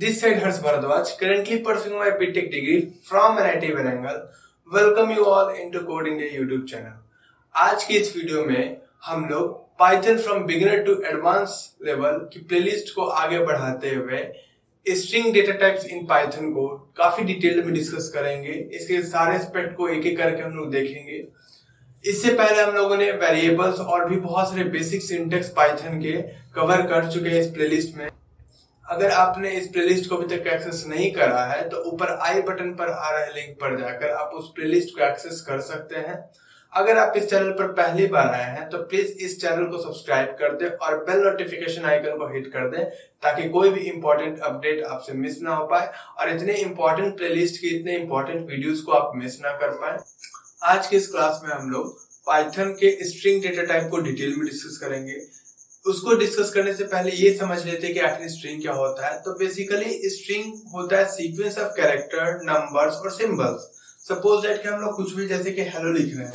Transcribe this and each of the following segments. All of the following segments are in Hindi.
This side Harsh Bharadwaj, currently pursuing my BTech degree from NIT Warangal. Welcome you all into Coding Day YouTube channel. आज की इस वीडियो में हम लोग Python from beginner to advanced level की प्लेलिस्ट को आगे बढ़ाते हुए string data types in Python को काफी डिटेल में डिस्कस करेंगे। इसके सारे एस्पेक्ट को एक एक करके हम लोग देखेंगे। इससे पहले हम लोगों ने वेरिएबल्स और भी बहुत सारे बेसिक सिंटेक्स पाइथन के कवर कर चुके हैं इस प्लेलिस्ट में। अगर आपने इस प्लेलिस्ट को अभी तक एक्सेस नहीं करा है तो ऊपर आई बटन पर आ रहे लिंक पर जाकर आप उस प्लेलिस्ट को एक्सेस कर सकते हैं। अगर आप इस चैनल पर पहली बार आए हैं तो प्लीज इस चैनल को सब्सक्राइब कर दें और बेल नोटिफिकेशन आइकन को हिट कर दें ताकि कोई भी इंपॉर्टेंट अपडेट आपसे मिस ना हो पाए और इतने इंपॉर्टेंट प्लेलिस्ट के इतने इंपॉर्टेंट वीडियोस को आप मिस ना कर पाए। आज के इस क्लास में हम लोग पाइथन के स्ट्रिंग डेटा टाइप को डिटेल में डिस्कस करेंगे। उसको डिस्कस करने से पहले ये समझ लेते हैं कि आखिर स्ट्रिंग क्या होता है। तो बेसिकली स्ट्रिंग होता है सीक्वेंस ऑफ कैरेक्टर, नंबर्स और सिंबल्स। सपोज दैट कि हम लोग कुछ भी जैसे कि हेलो लिख रहे हैं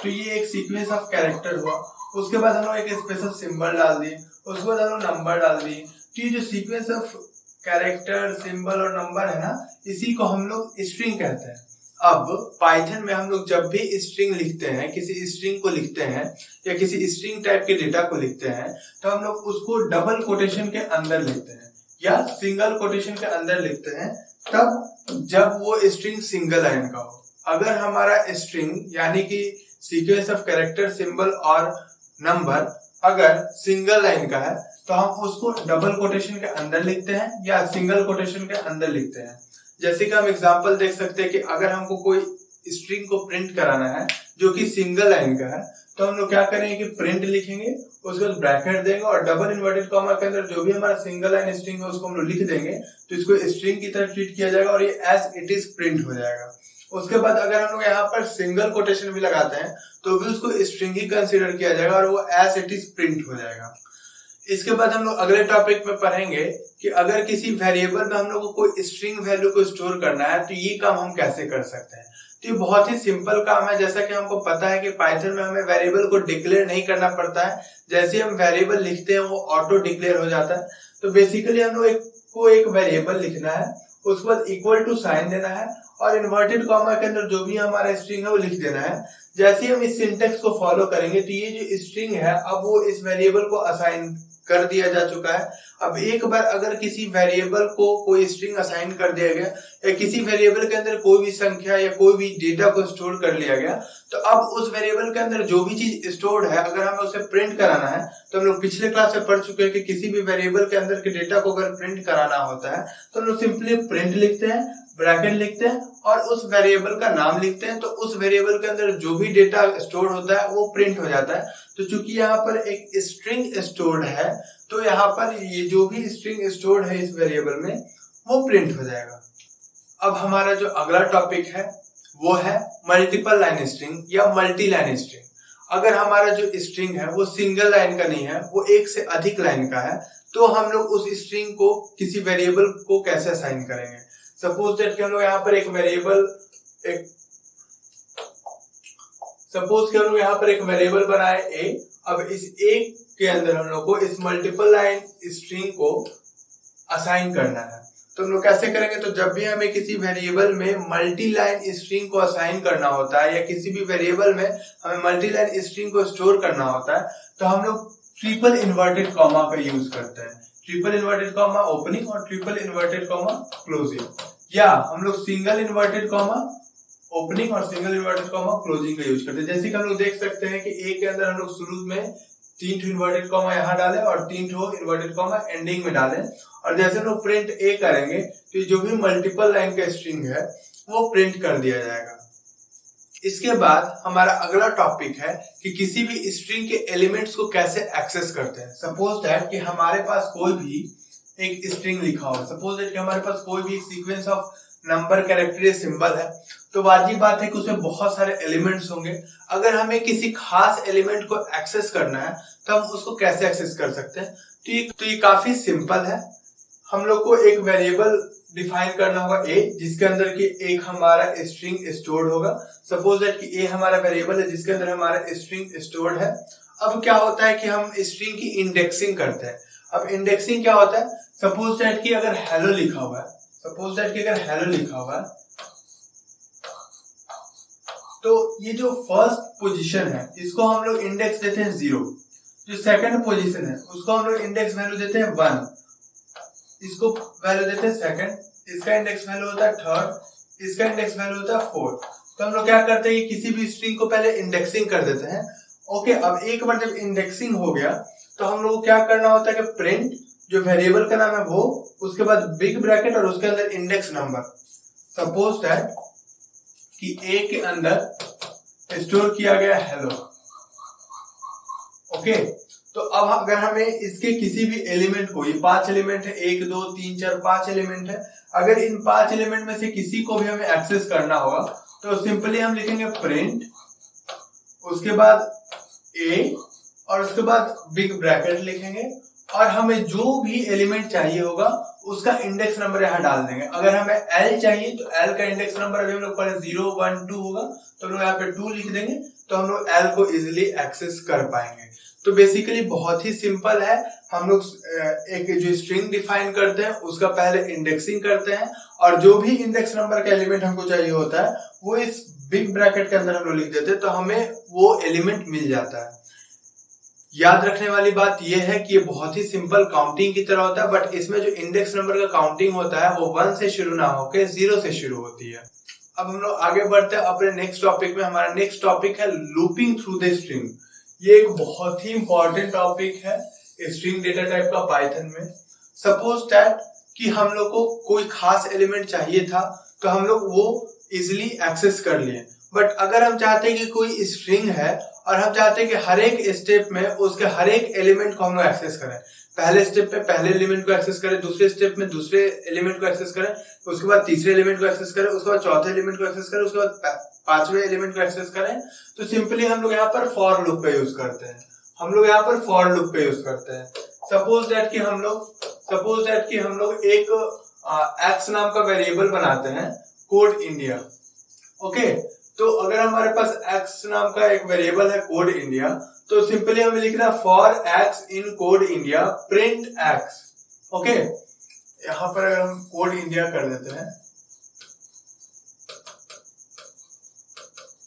तो ये एक सीक्वेंस ऑफ कैरेक्टर हुआ। उसके बाद हम लोग एक स्पेशल सिंबल डाल दिए, उसके बाद हम लोग नंबर डाल दिए। तो ये जो सीक्वेंस ऑफ कैरेक्टर, सिंबल और नंबर है ना, इसी को हम लोग स्ट्रिंग कहते हैं। अब पाइथन में हम लोग जब भी स्ट्रिंग लिखते हैं, किसी स्ट्रिंग को लिखते हैं या किसी स्ट्रिंग टाइप के डेटा को लिखते हैं तो हम लोग उसको डबल कोटेशन के अंदर लिखते हैं या सिंगल कोटेशन के अंदर लिखते हैं तब जब वो स्ट्रिंग सिंगल लाइन का हो। अगर हमारा स्ट्रिंग यानी कि सीक्वेंस ऑफ कैरेक्टर, सिंबल और नंबर अगर सिंगल लाइन का है तो हम उसको डबल कोटेशन के अंदर लिखते हैं या सिंगल कोटेशन के अंदर लिखते हैं। जैसे कि हम एग्जांपल देख सकते हैं कि अगर हमको कोई स्ट्रिंग को प्रिंट कराना है जो कि सिंगल लाइन का है तो हम लोग क्या करेंगे कि प्रिंट लिखेंगे, उसके बाद ब्रैकेट देंगे और डबल इन्वर्टेड कॉमा के अंदर जो भी हमारा सिंगल लाइन स्ट्रिंग है उसको हम लोग लिख देंगे तो इसको स्ट्रिंग की तरह ट्रीट किया जाएगा और ये एज इट इज प्रिंट हो जाएगा। उसके बाद अगर हम लोग यहाँ पर सिंगल कोटेशन भी लगाते हैं तो भी उसको स्ट्रिंग ही कंसीडर किया जाएगा और वो एज इट इज प्रिंट हो जाएगा। इसके बाद हम लोग अगले टॉपिक में पढ़ेंगे कि अगर किसी वेरिएबल में हम लोग को कोई स्ट्रिंग वैल्यू को स्टोर करना है तो ये काम हम कैसे कर सकते हैं। तो ये बहुत ही सिंपल काम है। जैसा कि हमको पता है कि पाइथन में हमें वेरिएबल को डिक्लेयर नहीं करना पड़ता है, जैसे हम वेरिएबल लिखते हैं वो ऑटो डिक्लेयर हो जाता है। तो बेसिकली हम लोग एक वेरिएबल लिखना है, उसके बाद इक्वल टू साइन देना है और इन्वर्टेड कॉमा के अंदर जो भी हमारा स्ट्रिंग है वो लिख देना है। जैसे हम इस सिंटेक्स को फॉलो करेंगे तो ये जो स्ट्रिंग है अब वो इस वेरिएबल को असाइन कर दिया जा चुका है। अब एक बार अगर किसी वेरिएबल को कोई स्ट्रिंग असाइन कर दिया गया या किसी वेरिएबल के अंदर कोई भी संख्या या कोई भी डेटा को स्टोर कर लिया गया तो अब उस वेरिएबल के अंदर जो भी चीज स्टोर्ड है अगर हमें उसे प्रिंट कराना है तो हम लोग पिछले क्लास में पढ़ चुके हैं कि किसी भी वेरिएबल के अंदर के डेटा को अगर प्रिंट कराना होता है तो हम लोग सिंपली प्रिंट लिखते हैं, ब्रैकेट लिखते हैं और उस वेरिएबल का नाम लिखते हैं। तो उस वेरिएबल के अंदर जो भी डेटा स्टोर होता है वो प्रिंट हो जाता है। तो चूंकि यहाँ पर एक स्ट्रिंग स्टोर्ड है तो यहाँ पर ये जो भी स्ट्रिंग स्टोर्ड है इस वेरिएबल में वो प्रिंट हो जाएगा। अब हमारा जो अगला टॉपिक है वो है मल्टीपल लाइन स्ट्रिंग या मल्टी लाइन स्ट्रिंग। अगर हमारा जो स्ट्रिंग है वो सिंगल लाइन का नहीं है, वो एक से अधिक लाइन का है, तो हम लोग उस स्ट्रिंग को किसी वेरिएबल को कैसे असाइन करेंगे। सपोज दैट कि हम लोग यहाँ पर एक वेरिएबल बनाए ए। अब इस ए के अंदर हम लोग को इस मल्टीपल लाइन स्ट्रिंग को असाइन करना है। तो हम लोग कैसे करेंगे, तो जब भी हमें किसी वेरिएबल में मल्टी लाइन स्ट्रिंग को असाइन करना होता है या किसी भी वेरिएबल में हमें मल्टी लाइन स्ट्रिंग को स्टोर करना होता है तो हम लोग ट्रिपल इन्वर्टेड कॉमा का यूज करते हैं। ट्रिपल इन्वर्टेड कॉमा ओपनिंग और ट्रिपल इन्वर्टेड कॉमा क्लोजिंग, या हम लोग सिंगल इन्वर्टेड कॉमा ओपनिंग और सिंगल इन्वर्टेड कॉमा क्लोजिंग का यूज करते हैं। जैसे कि हम लोग देख सकते हैं कि ए के अंदर हम लोग शुरू में 3 इन्वर्टेड कॉमा यहाँ डालें और 3 इन्वर्टेड कॉमा एंडिंग में डालें और जैसे हम लोग प्रिंट ए करेंगे तो जो भी मल्टीपल लाइन का स्ट्रिंग है वो प्रिंट कर दिया जाएगा। इसके बाद हमारा अगला टॉपिक है कि किसी भी स्ट्रिंग के एलिमेंट्स को कैसे एक्सेस करते हैं। सपोज दैट कि हमारे पास कोई भी एक स्ट्रिंग लिखा हो, सपोज दैट कि हमारे पास कोई भी सीक्वेंस ऑफ नंबर, कैरेक्टर या सिंबल है, तो वाजिब बात है कि उसमें बहुत सारे एलिमेंट्स होंगे। अगर हमें किसी खास एलिमेंट को एक्सेस करना है तो हम उसको कैसे एक्सेस कर सकते हैं। तो ये काफी सिंपल है। हम लोग को एक वेरिएबल डिफाइन करना होगा ए, जिसके अंदर की एक हमारा स्ट्रिंग स्टोर्ड होगा। सपोज दैट कि ए हमारा वेरिएबल है जिसके अंदर हमारा स्ट्रिंग स्टोर्ड है। अब क्या होता है कि हम स्ट्रिंग की इंडेक्सिंग करते हैं। अब इंडेक्सिंग क्या होता है, सपोज दैट कि अगर हेलो लिखा हुआ है, सपोज दैट कि अगर हेलो लिखा हुआ है, तो ये जो फर्स्ट पोजीशन है इसको हम लोग इंडेक्स देते हैं 0, जो सेकंड पोजीशन है उसको हम लोग इंडेक्स वैल्यू देते हैं 1, इसको वैल्यू देते हैं सेकंड, इसका इंडेक्स वैल्यू होता है थर्ड, इसका इंडेक्स वैल्यू होता है फोर्थ। तो हम लोग क्या करते हैं कि किसी भी स्ट्रिंग को पहले इंडेक्सिंग कर देते हैं। ओके, अब एक बार जब इंडेक्सिंग हो गया तो हम लोग क्या करना होता है कि प्रिंट जो वेरिएबल का नाम है वो, उसके बाद बिग ब्रैकेट और उसके अंदर इंडेक्स नंबर। सपोज दैट कि ए के अंदर स्टोर किया गया हेलो। ओके, तो अब अगर हमें इसके किसी भी एलिमेंट को, ये 5 एलिमेंट है, 1 2 3 4 5 एलिमेंट है, अगर इन 5 एलिमेंट में से किसी को भी हमें एक्सेस करना होगा तो सिंपली हम लिखेंगे प्रिंट, उसके बाद ए और उसके बाद बिग ब्रैकेट लिखेंगे और हमें जो भी एलिमेंट चाहिए होगा उसका इंडेक्स नंबर यहाँ डाल देंगे। अगर हमें एल चाहिए तो एल का इंडेक्स नंबर अभी हम लोग पढ़े 0 1 2 होगा, तो हम लोग यहाँ पे 2 लिख देंगे, तो हम लोग एल को इजिली एक्सेस कर पाएंगे। तो बेसिकली बहुत ही सिंपल है, हम लोग एक जो स्ट्रिंग डिफाइन करते हैं उसका पहले इंडेक्सिंग करते हैं और जो भी इंडेक्स नंबर का एलिमेंट हमको चाहिए होता है वो इस बिग ब्रैकेट के अंदर हम लोग लिख देते हैं, तो हमें वो एलिमेंट मिल जाता है। याद रखने वाली बात यह है कि ये बहुत ही सिंपल काउंटिंग की तरह होता है, बट इसमें जो इंडेक्स नंबर का काउंटिंग होता है वो 1 से शुरू ना होकर 0 से शुरू होती है। अब हम लोग आगे बढ़ते हैं अपने नेक्स्ट टॉपिक में। हमारा नेक्स्ट टॉपिक है लूपिंग थ्रू द स्ट्रिंग। ये एक बहुत ही इंपॉर्टेंट टॉपिक है स्ट्रिंग डेटा टाइप का पाइथन में। सपोज दैट कि हम लोग को कोई खास एलिमेंट चाहिए था तो हम लोग वो इजिली एक्सेस कर लिए, बट अगर हम चाहते हैं कि कोई स्ट्रिंग है और हम चाहते हैं कि हर एक स्टेप में उसके हर एक एलिमेंट को हम लोग एक्सेस करें, पहले स्टेप में पहले एलिमेंट को एक्सेस करें, दूसरे स्टेप में दूसरे एलिमेंट को एक्सेस करें, उसके बाद तीसरे एलिमेंट को एक्सेस करें, उसके बाद चौथे एलिमेंट को एक्सेस करें, उसके बाद पांचवें एलिमेंट को एक्सेस करें, तो सिंपली हम लोग यहाँ पर फॉर लूप का यूज करते हैं। हम लोग यहाँ पर फॉर लूप का यूज करते हैं। सपोज दैट कि हम लोग एक एक्स नाम का वेरिएबल बनाते हैं कोड इंडिया। ओके, तो अगर हमारे पास x नाम का एक वेरिएबल है कोड इंडिया, तो सिंपली हमें लिखना for x in code India print x। Okay, यहां पर अगर हम कोड इंडिया कर देते हैं,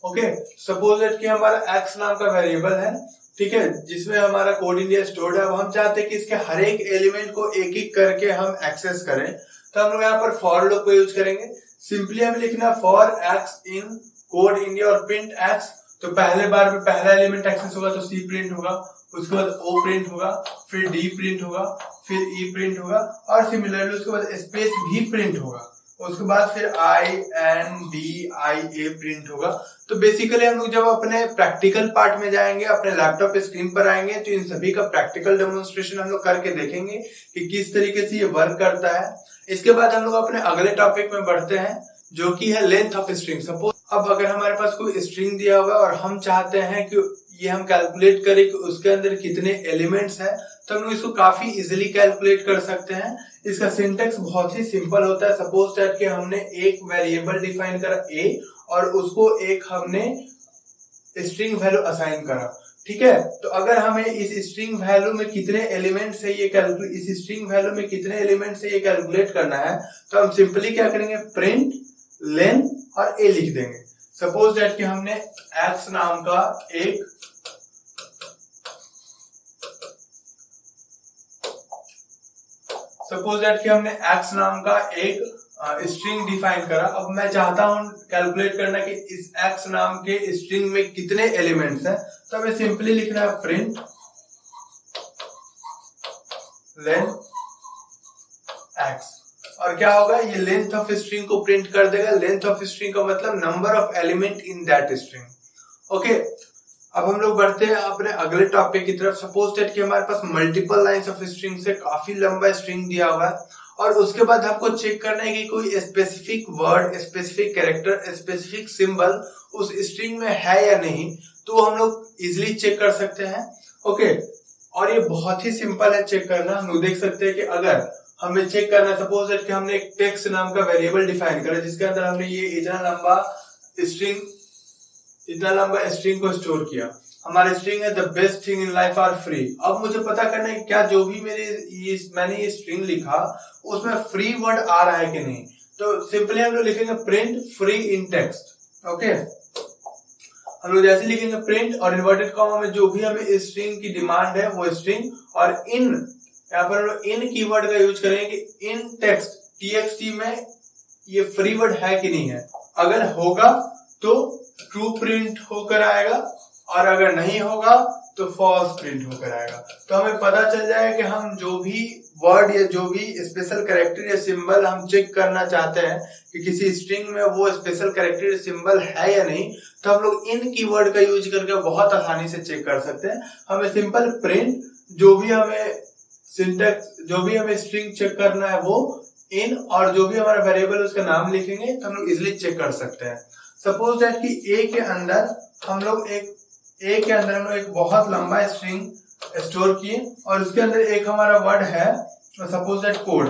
ओके, सपोज दैट कि हमारा x नाम का वेरिएबल है, ठीक है, जिसमें हमारा कोड इंडिया स्टोर्ड है। अब हम चाहते हैं कि इसके हर एक एलिमेंट को एक एक करके हम एक्सेस करें, तो हम लोग यहाँ पर फॉर लूप को यूज करेंगे। सिंपली हमें लिखना for x in code India और प्रिंट x। तो पहले बार में पहला एलिमेंट एक्सेस होगा तो c प्रिंट होगा, उसके बाद o प्रिंट होगा, फिर d प्रिंट होगा, फिर e प्रिंट होगा और सिमिलरली उसके बाद स्पेस भी प्रिंट होगा, उसके बाद फिर i n d i a print होगा। तो बेसिकली हम लोग जब अपने प्रैक्टिकल पार्ट में जाएंगे, अपने लैपटॉप स्क्रीन पर आएंगे, तो इन सभी का प्रैक्टिकल डेमोन्स्ट्रेशन हम लोग करके देखेंगे कि किस तरीके से ये वर्क करता है। इसके बाद हम लोग अपने अगले टॉपिक में बढ़ते हैं जो कि है लेंथ ऑफ स्ट्रिंग। सपोज अब अगर हमारे पास कोई स्ट्रिंग दिया हुआ है और हम चाहते हैं कि ये हम कैलकुलेट करें कि उसके अंदर कितने एलिमेंट्स हैं, तो हम लोग इसको काफी इजीली कैलकुलेट कर सकते हैं। इसका सिंटेक्स बहुत ही सिंपल होता है। सपोज दैट कि हमने एक वेरिएबल डिफाइन करा a और उसको एक हमने स्ट्रिंग वैल्यू असाइन करा, ठीक है। तो अगर हमें इस स्ट्रिंग वैल्यू में कितने एलिमेंट्स है ये कैलकुलेट करना है, तो हम सिंपली क्या करेंगे, प्रिंट लेंथ और a लिख देंगे। सपोज दैट कि हमने x नाम का एक स्ट्रिंग डिफाइन करा। अब मैं चाहता हूं कैलकुलेट करना कि इस x नाम के स्ट्रिंग में कितने एलिमेंट्स हैं, तो हमें सिंपली लिखना है प्रिंट लेंथ x। और क्या होगा, ये लेंथ ऑफ स्ट्रिंग को प्रिंट कर देगा। लेंथ ऑफ स्ट्रिंग का मतलब number of element in that string. Okay, अब हम लोग बढ़ते हैं अपने अगले टॉपिक की तरफ। सपोज दैट कि हमारे पास मल्टीपल लाइंस ऑफ स्ट्रिंग से काफी लंबा स्ट्रिंग दिया हुआ है और उसके बाद हमको चेक करना है कि कोई specific word, specific character, specific symbol उस स्ट्रिंग में है या नहीं, तो हम लोग इजिली चेक कर सकते हैं। ओके, और ये बहुत ही सिंपल है चेक करना। हम लोग देख सकते हैं कि अगर हमें चेक करना, सपोज दैट कि हमने एक टेक्स्ट नाम का वेरिएबल डिफाइन करा जिसके अंदर हमने ये इतना लंबा स्ट्रिंग को स्टोर किया। हमारे स्ट्रिंग है the best thing in life are free. अब मुझे पता करना है क्या जो भी मैंने ये स्ट्रिंग लिखा उसमें फ्री वर्ड आ रहा है कि नहीं। तो सिंपली हम लोग लिखेंगे print free in text. Okay, हम लोग जैसे लिखेंगे प्रिंट और इन्वर्टेड कॉमा में जो भी हमें इस स्ट्रिंग की डिमांड है वो स्ट्रिंग, और इन यहाँ पर हम लोग इन कीवर्ड का यूज करेंगे कि इन टेक्स्ट टीएक्सटी में ये फ्री वर्ड है कि नहीं है। अगर होगा तो ट्रू प्रिंट होकर आएगा और अगर नहीं होगा तो फॉल्स प्रिंट होकर आएगा। तो हमें पता चल जाएगा कि हम जो भी वर्ड या जो भी स्पेशल कैरेक्टर या सिंबल हम चेक करना चाहते हैं कि किसी स्ट्रिंग में वो स्पेशल कैरेक्टर या सिंबल है या नहीं, तो हम लोग इन कीवर्ड का यूज करके बहुत आसानी से चेक कर सकते हैं। हमें सिंपल प्रिंट जो भी हमें सिंटैक्स जो भी हमें स्ट्रिंग चेक करना है वो इन, और जो भी हमारा वेरिएबल उसका नाम लिखेंगे तो हम लोग इजिली चेक कर सकते हैं। सपोज दैट कि ए के अंदर हम लोग एक बहुत लंबा स्ट्रिंग स्टोर किए और उसके अंदर एक हमारा वर्ड है सपोज दैट कोड।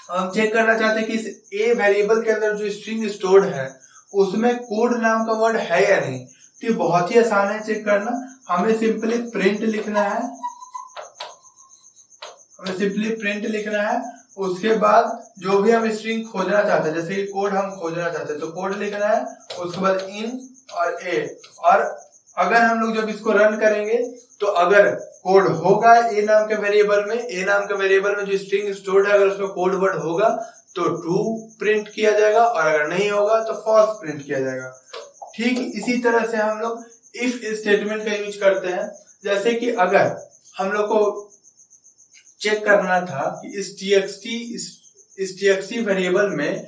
हम चेक करना चाहते हैं कि इस ए वेरिएबल के अंदर जो स्ट्रिंग स्टोर्ड है उसमें कोड नाम का वर्ड है या नहीं। तो ये बहुत ही आसान है चेक करना। हमें सिंपली प्रिंट लिखना है, उसके बाद जो भी हम स्ट्रिंग खोजना चाहते हैं जैसे कि कोड हम खोजना चाहते हैं तो कोड लिखना है, उसके बाद इन और ए। और अगर हम लोग जब इसको रन करेंगे तो अगर कोड होगा ए नाम के वेरिएबल में जो स्ट्रिंग स्टोर्ड है अगर उसमें कोड वर्ड होगा तो ट्रू प्रिंट किया जाएगा और अगर नहीं होगा तो फॉल्स प्रिंट किया जाएगा। ठीक इसी तरह से हम लोग इफ स्टेटमेंट का यूज करते हैं। जैसे कि अगर हम लोग को चेक करना था कि इस टीएक्सटी वेरिएबल में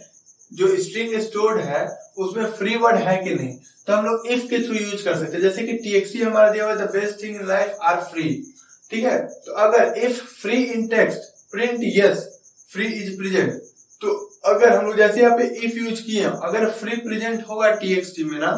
जो स्ट्रिंग स्टोर्ड है उसमें फ्री वर्ड है कि नहीं, तो हम लोग इफ के थ्रू यूज कर सकते हैं। जैसे कि टीएक्सटी हमारा दिया हुआ है the best thing in life are free, ठीक है। तो अगर if free in text print yes free is present, तो अगर हम लोग जैसे यहाँ पे इफ यूज किए अगर फ्री प्रेजेंट होगा टीएक्सटी में ना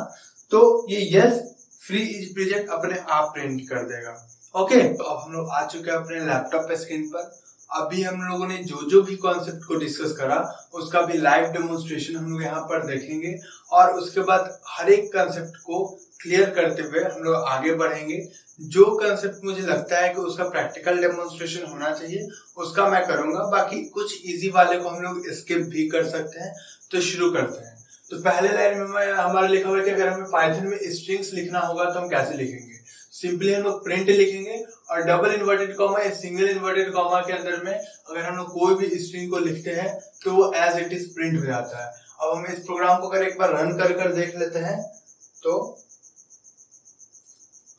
तो ये यस फ्री इज प्रेजेंट अपने आप प्रिंट कर देगा। ओके, तो अब हम लोग आ चुके हैं अपने लैपटॉप पे स्क्रीन पर। अभी हम लोगों ने जो भी कॉन्सेप्ट को डिस्कस करा उसका भी लाइव डेमोन्स्ट्रेशन हम लोग यहाँ पर देखेंगे और उसके बाद हर एक कॉन्सेप्ट को क्लियर करते हुए हम लोग आगे बढ़ेंगे। जो कॉन्सेप्ट मुझे लगता है कि उसका प्रैक्टिकल डेमोन्स्ट्रेशन होना चाहिए उसका मैं करूंगा, बाकी कुछ इजी वाले को हम लोग स्किप भी कर सकते हैं। तो शुरू करते हैं। तो पहले लाइन में हमारा लिखा हुआ है कि अगर हमें पाइथन में स्ट्रिंग्स लिखना होगा तो हम कैसे लिखेंगे। सिंपली हम लोग प्रिंट लिखेंगे और डबल इन्वर्टेड कॉमा या सिंगल इन्वर्टेड कॉमा के अंदर में अगर हम लोग कोई भी स्ट्रिंग को लिखते हैं तो वो एज इट इज प्रिंट हो जाता है। अब हम इस प्रोग्राम को अगर एक बार रन कर देख लेते हैं तो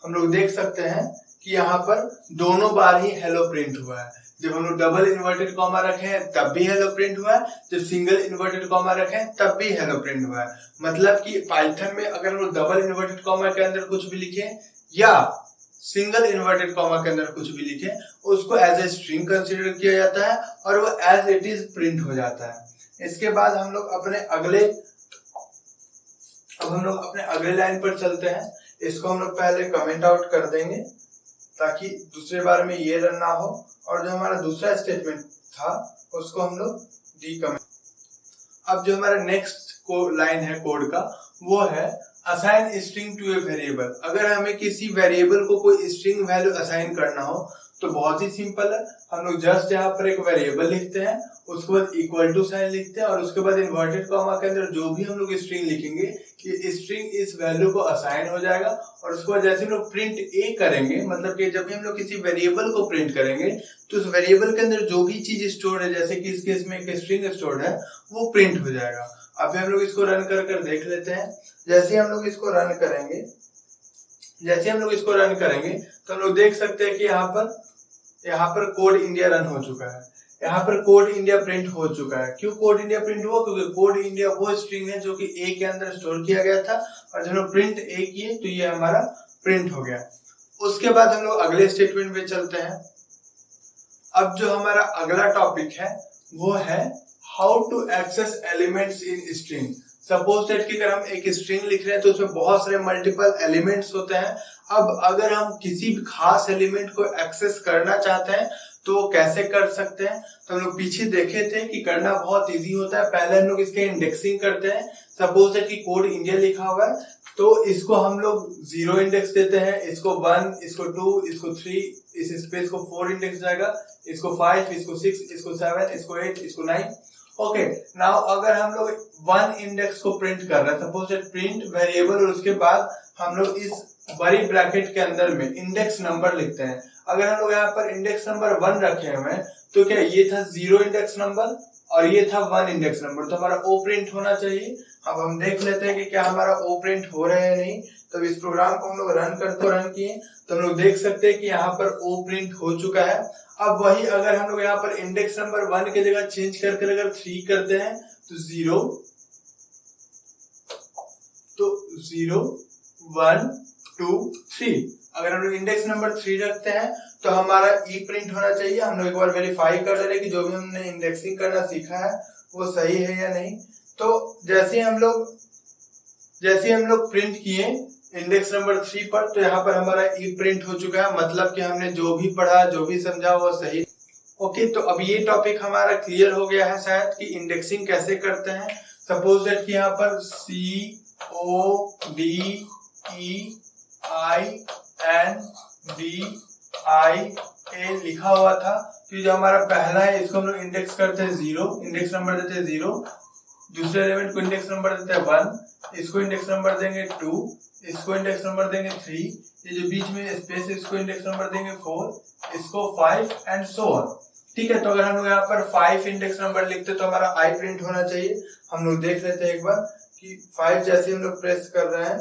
हम लोग देख सकते हैं कि यहाँ पर दोनों बार ही हेलो प्रिंट हुआ है। जब हम लोग डबल इन्वर्टेड कॉमा रखे हैं तब भी हेलो प्रिंट हुआ है, जब सिंगल इन्वर्टेड कॉमा रखे हैं तब भी हेलो प्रिंट हुआ है। मतलब कि पाइथन में अगर हम लोग डबल इन्वर्टेड कॉमा के अंदर कुछ भी लिखे या सिंगल इन्वर्टेड कॉमा के अंदर कुछ भी लिखे उसको एज ए स्ट्रिंग कंसीडर किया जाता है और वो एज इट इज प्रिंट हो जाता है। इसके बाद हम लोग अपने अगले लाइन पर चलते हैं। इसको हम लोग पहले कमेंट आउट कर देंगे ताकि दूसरे बार में ये रन ना हो, और जो हमारा दूसरा स्टेटमेंट था उसको हम लोग डीकमेंट। अब जो हमारा नेक्स्ट लाइन है कोड का वो है assign string to a variable. अगर हमें किसी वेरिएबल को कोई स्ट्रिंग वैल्यू असाइन करना हो तो बहुत ही सिंपल है। हम लोग जस्ट यहाँ पर एक वेरिएबल लिखते हैं, उसके बाद इक्वल टू साइन लिखते हैं और उसके बाद इन्वर्टेड कॉमा के अंदर जो भी हम लोग स्ट्रिंग लिखेंगे ये स्ट्रिंग इस वैल्यू को असाइन हो जाएगा। और उसके बाद जैसे हम लोग प्रिंट ए करेंगे, मतलब कि जब भी हम लोग किसी वेरिएबल को प्रिंट करेंगे तो उस वेरिएबल के अंदर जो भी चीज स्टोर है, जैसे कि इस केस में एक स्ट्रिंग स्टोर है, वो प्रिंट हो जाएगा। अभी हम लोग इसको रन कर देख लेते हैं। जैसे हम लोग इसको रन करेंगे तो हम लोग देख सकते हैं कि यहाँ पर कोड इंडिया रन हो चुका है, यहाँ पर कोड इंडिया प्रिंट हो चुका है। क्यों कोड इंडिया प्रिंट हुआ? क्योंकि कोड इंडिया वो स्ट्रिंग है जो कि ए के अंदर स्टोर किया गया था और जब हम प्रिंट ए किए तो ये हमारा प्रिंट हो गया। उसके बाद हम लोग अगले स्टेटमेंट पे चलते हैं। अब जो हमारा अगला टॉपिक है वो है how to access elements in string. Suppose that कि अगर हम एक स्ट्रिंग लिख रहे हैं तो उसमें बहुत सारे मल्टीपल एलिमेंट्स होते हैं। अब अगर हम किसी भी खास एलिमेंट को एक्सेस करना चाहते हैं तो वो कैसे कर सकते हैं? तो हम लोग पीछे देखे थे कि करना बहुत इजी होता है। पहले हम लोग इसके इंडेक्सिंग करते हैं। सपोज दैट कि कोड इंडिया लिखा हुआ है तो इसको हम लोग 0 इंडेक्स देते हैं, इसको 1, इसको 2, इसको 3, इस स्पेस को 4 इंडेक्स जाएगा, इसको 5, इसको 6, इसको 7, इसको 8, इसको 9। ओके, नाउ अगर हम लोग 1 इंडेक्स को प्रिंट कर रहे हैं, सपोज दैट प्रिंट वेरिएबल, और उसके बाद हम लोग इस बड़ी ब्रैकेट के अंदर में इंडेक्स नंबर लिखते हैं। अगर हम लोग यहाँ पर इंडेक्स नंबर 1 रखे हुए हैं, तो क्या ये था 0 इंडेक्स नंबर और ये था 1 इंडेक्स नंबर, तो हमारा ओ प्रिंट होना चाहिए। अब हम देख लेते हैं कि क्या हमारा ओ प्रिंट हो रहा है नहीं। तो इस प्रोग्राम को हम लोग रन किए तो हम लोग देख सकते हैं कि यहाँ पर ओ प्रिंट हो चुका है। अब वही अगर हम लोग यहाँ पर इंडेक्स नंबर 1 की जगह चेंज करके अगर 3 करते हैं तो 0, 1, 2, 3। अगर हम लोग इंडेक्स नंबर 3 रखते हैं तो हमारा ई प्रिंट होना चाहिए। हम लोग एक बार वेरीफाई कर ले रहे कि जो भी हमने इंडेक्सिंग करना सीखा है वो सही है या नहीं। तो जैसे हम लोग प्रिंट किए इंडेक्स नंबर 3 पर, तो यहाँ पर हमारा ई प्रिंट हो चुका है, मतलब कि हमने जो भी पढ़ा, जो भी समझा वो सही। ओके, तो अब ये टॉपिक हमारा क्लियर हो गया है शायद कि इंडेक्सिंग कैसे करते हैं। सपोज दैट कि यहाँ पर CODEINDIA लिखा हुआ था, तो जो हमारा पहला है इसको हम लोग इंडेक्स करते हैं 0, इंडेक्स नंबर देते हैं 0। दूसरे एलिमेंट को इंडेक्स नंबर देते हैं 1, इसको इंडेक्स नंबर देंगे 2, इसको इंडेक्स नंबर देंगे 3, ये जो बीच में स्पेस है इसको इंडेक्स नंबर देंगे 4, इसको 5 एंड सो ऑन। ठीक है, तो अगर हम लोग यहाँ पर 5 इंडेक्स नंबर लिखते तो हमारा आई प्रिंट होना चाहिए। हम लोग देख लेते हैं एक बार कि 5 जैसे हम लोग प्रेस कर रहे हैं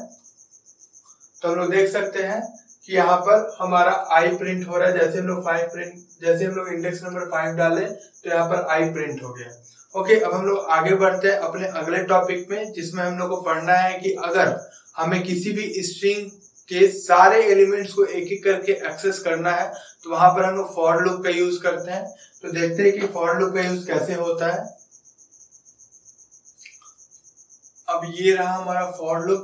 तो हम लोग देख सकते हैं कि यहाँ पर हमारा आई प्रिंट हो रहा है। जैसे हम लोग इंडेक्स नंबर 5 डाले तो यहाँ पर आई प्रिंट हो गया। ओके, अब हम लोग आगे बढ़ते हैं अपने अगले टॉपिक में, जिसमें हम लोग को पढ़ना है कि अगर हमें किसी भी स्ट्रिंग के सारे एलिमेंट्स को एक एक करके एक्सेस करना है तो वहां पर हम लोग फॉर लूप का यूज करते हैं। तो देखते हैं कि फॉर लूप का यूज कैसे होता है। अब ये रहा हमारा फॉर लूप।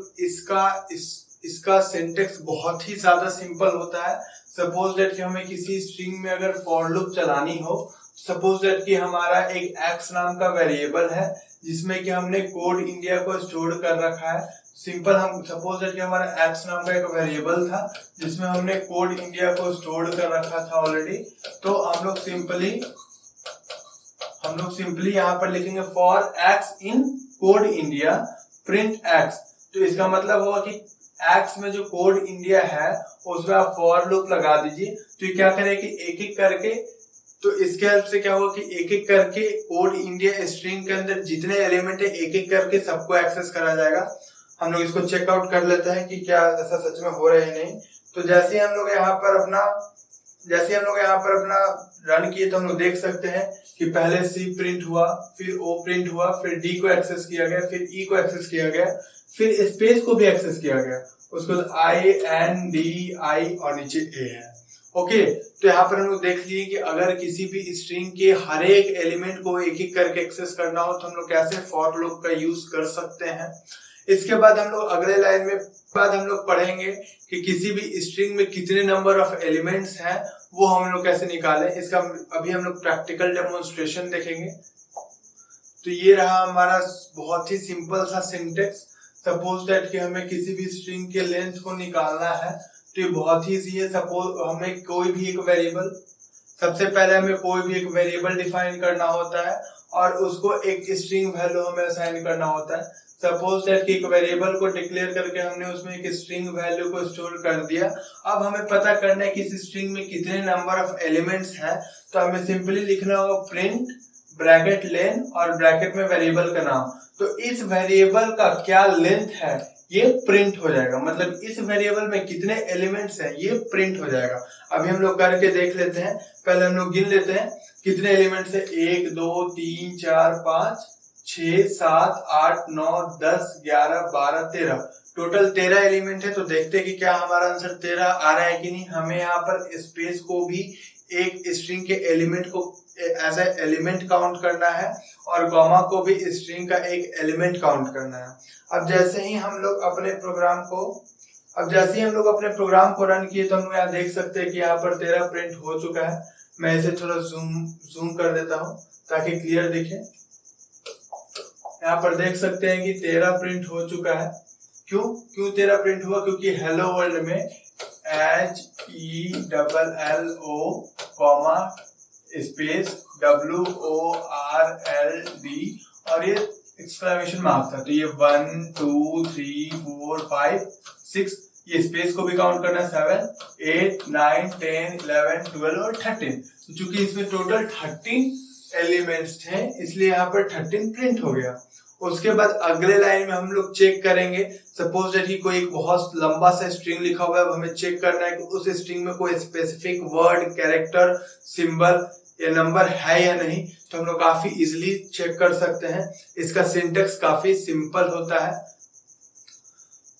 इसका सिंटेक्स बहुत ही ज्यादा सिंपल होता है। सपोज दैट कि हमें किसी स्ट्रिंग में अगर फॉर लूप चलानी हो, सपोज दैट कि हमारा एक एक्स नाम का वेरिएबल है जिसमें कि हमने कोड इंडिया को स्टोर कर रखा है। सिंपल, हम सपोज दैट कि हमारा एक्स नाम का एक वेरिएबल था जिसमें हमने कोड इंडिया को स्टोर कर रखा था ऑलरेडी। तो हम लोग सिंपली यहाँ पर लिखेंगे for x in code India print x. तो इसका मतलब होगा कि एक्स में जो कोड इंडिया है उसमें आप फॉर लूप लगा दीजिए। तो ये क्या करें कि एक एक करके, तो इसके हेल्प से क्या होगा कि एक एक करके कोड इंडिया स्ट्रिंग के अंदर जितने एलिमेंट है एक एक करके सबको एक्सेस करा जाएगा। हम लोग इसको चेकआउट कर लेते हैं कि क्या ऐसा सच में हो रहा है नहीं। तो जैसे हम लोग यहाँ पर अपना रन किए तो हम लोग देख सकते हैं कि पहले सी प्रिंट हुआ, फिर ओ प्रिंट हुआ, फिर डी को एक्सेस किया गया, फिर ई को एक्सेस किया गया, फिर स्पेस को भी एक्सेस किया गया, उसके बाद आई एन डी आई और नीचे ए है। ओके, तो यहाँ पर हम लोग देख लिए कि अगर किसी भी स्ट्रिंग के हर एक एलिमेंट को एक एक करके एक्सेस करना हो तो हम लोग कैसे फॉर लूप का यूज कर सकते हैं। इसके बाद हम लोग अगले लाइन में पढ़ेंगे कि किसी भी स्ट्रिंग में कितने नंबर ऑफ एलिमेंट्स हैं वो हम लोग कैसे निकालें। इसका अभी हम लोग प्रैक्टिकल डेमोन्स्ट्रेशन देखेंगे। तो ये रहा हमारा बहुत ही सिंपल सा सिंटेक्स। सपोज दैट कि हमें किसी भी स्ट्रिंग के लेंथ को निकालना है तो ये बहुत ही इजी है। सपोज हमें कोई भी एक वेरिएबल, सबसे पहले हमें कोई भी एक वेरिएबल डिफाइन करना होता है और उसको एक स्ट्रिंग वैल्यू हमें असाइन करना होता है। सपोज दैट कि एक वेरिएबल को डिक्लेयर करके हमने उसमें एक स्ट्रिंग वैल्यू को स्टोर कर दिया। अब हमें पता करना है कि इस स्ट्रिंग में कितने नंबर ऑफ एलिमेंट्स हैं। तो हमें सिंपली लिखना होगा प्रिंट ब्रैकेट लेन और ब्रैकेट में वेरिएबल का नाम। तो इस वेरिएबल का क्या लेंथ है ये प्रिंट हो जाएगा, मतलब इस वेरिएबल में कितने एलिमेंट्स हैं ये प्रिंट हो जाएगा। अभी हम लोग करके देख लेते हैं। पहले हम लोग गिन लेते हैं कितने एलिमेंट्स है। 1 2 3 4 5 6 7 8 9 10 11 12 13, टोटल 13 एलिमेंट है। तो देखते हैं कि क्या हमारा आंसर 13 आ रहा है कि नहीं। हमें यहाँ पर स्पेस को भी एक स्ट्रिंग के एलिमेंट को एज ए एलिमेंट काउंट करना है और कॉमा को भी स्ट्रिंग का एक एलिमेंट काउंट करना है। अब जैसे ही हम लोग अपने प्रोग्राम को रन किए तो हम यहाँ देख सकते हैं कि यहाँ पर 13 प्रिंट हो चुका है। मैं इसे थोड़ा जूम कर देता हूँ ताकि क्लियर दिखे। यहाँ पर देख सकते हैं कि 13 प्रिंट हो चुका है। क्यों 13 प्रिंट हुआ? क्योंकि हेलो वर्ल्ड में HELLO कॉमा स्पेस WORLD और ये एक्सक्लेमेशन मार्क था, तो ये 1 2 3 4 5 6, ये स्पेस को भी काउंट करना, 7 8 9 10 11 12 और 13। तो चूंकि इसमें टोटल 13 एलिमेंट्स थे इसलिए यहाँ पर 13 प्रिंट हो गया। उसके बाद अगले लाइन में हम लोग चेक करेंगे, सपोज दैट कि कोई एक बहुत लंबा सा स्ट्रिंग लिखा हुआ है, अब हमें चेक करना है कि उस स्ट्रिंग में कोई स्पेसिफिक वर्ड, कैरेक्टर, सिंबल या नंबर है या नहीं। तो हम लोग काफी इजिली चेक कर सकते हैं। इसका सिंटेक्स काफी सिंपल होता है।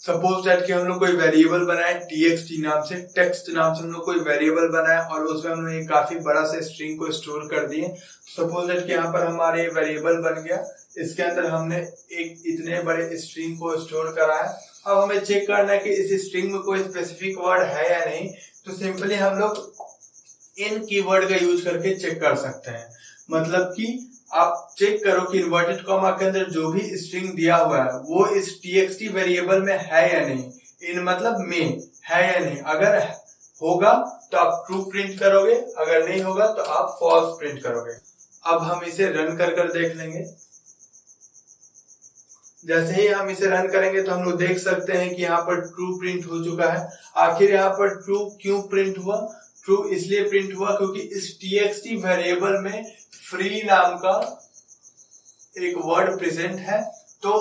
सपोज दैट कि हम लोग कोई वेरिएबल बनाए txt नाम से, टेक्स्ट नाम से हम लोग कोई वेरिएबल बनाए और उसमें हम लोग काफी बड़ा सा स्ट्रिंग को स्टोर कर दिए। सपोज दैट कि यहाँ पर हमारे वेरिएबल बन गया, इसके अंदर हमने एक इतने बड़े स्ट्रिंग को स्टोर करा है। अब हमें चेक करना है कि इस स्ट्रिंग में कोई स्पेसिफिक वर्ड है या नहीं। तो सिंपली हम लोग इन कीवर्ड का यूज करके चेक कर सकते हैं। मतलब कि आप चेक करो कि इन्वर्टेड कॉमा के अंदर जो भी स्ट्रिंग दिया हुआ है वो इस txt वेरिएबल में है या नहीं, इन मतलब में है या नहीं। अगर होगा तो आप ट्रू प्रिंट करोगे, अगर नहीं होगा तो आप फॉल्स प्रिंट करोगे। अब हम इसे रन कर देख लेंगे। जैसे ही हम इसे रन करेंगे तो हम लोग देख सकते हैं कि यहाँ पर ट्रू प्रिंट हो चुका है। आखिर यहाँ पर ट्रू क्यों प्रिंट हुआ? ट्रू इसलिए प्रिंट हुआ क्योंकि इस txt वेरिएबल में फ्री नाम का एक वर्ड प्रेजेंट है। तो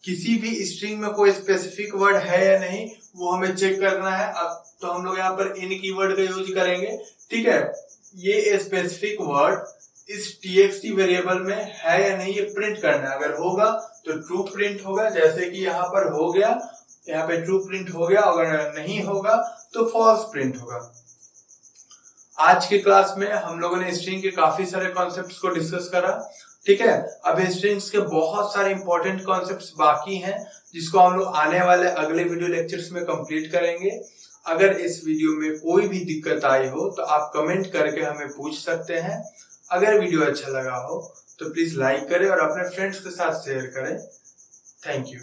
किसी भी स्ट्रिंग में कोई स्पेसिफिक वर्ड है या नहीं वो हमें चेक करना है। अब तो हम लोग यहाँ पर इन कीवर्ड का यूज करेंगे, ठीक है। ये स्पेसिफिक वर्ड इस txt वेरिएबल में है या नहीं ये प्रिंट करना है। अगर होगा तो ट्रू प्रिंट होगा, जैसे कि यहाँ पर हो गया, यहाँ पे ट्रू प्रिंट हो गया। अगर नहीं होगा तो फॉल्स प्रिंट होगा। आज की क्लास में हम लोगों ने स्ट्रिंग के काफी सारे कॉन्सेप्ट्स को डिस्कस करा, ठीक है। अब स्ट्रिंग्स के बहुत सारे इंपॉर्टेंट कॉन्सेप्ट्स बाकी हैं जिसको हम लोग आने वाले अगले वीडियो लेक्चर्स में कंप्लीट करेंगे। अगर इस वीडियो में कोई भी दिक्कत आई हो तो आप कमेंट करके हमें पूछ सकते हैं। अगर वीडियो अच्छा लगा हो तो प्लीज लाइक करें और अपने फ्रेंड्स के साथ शेयर करें। Thank you.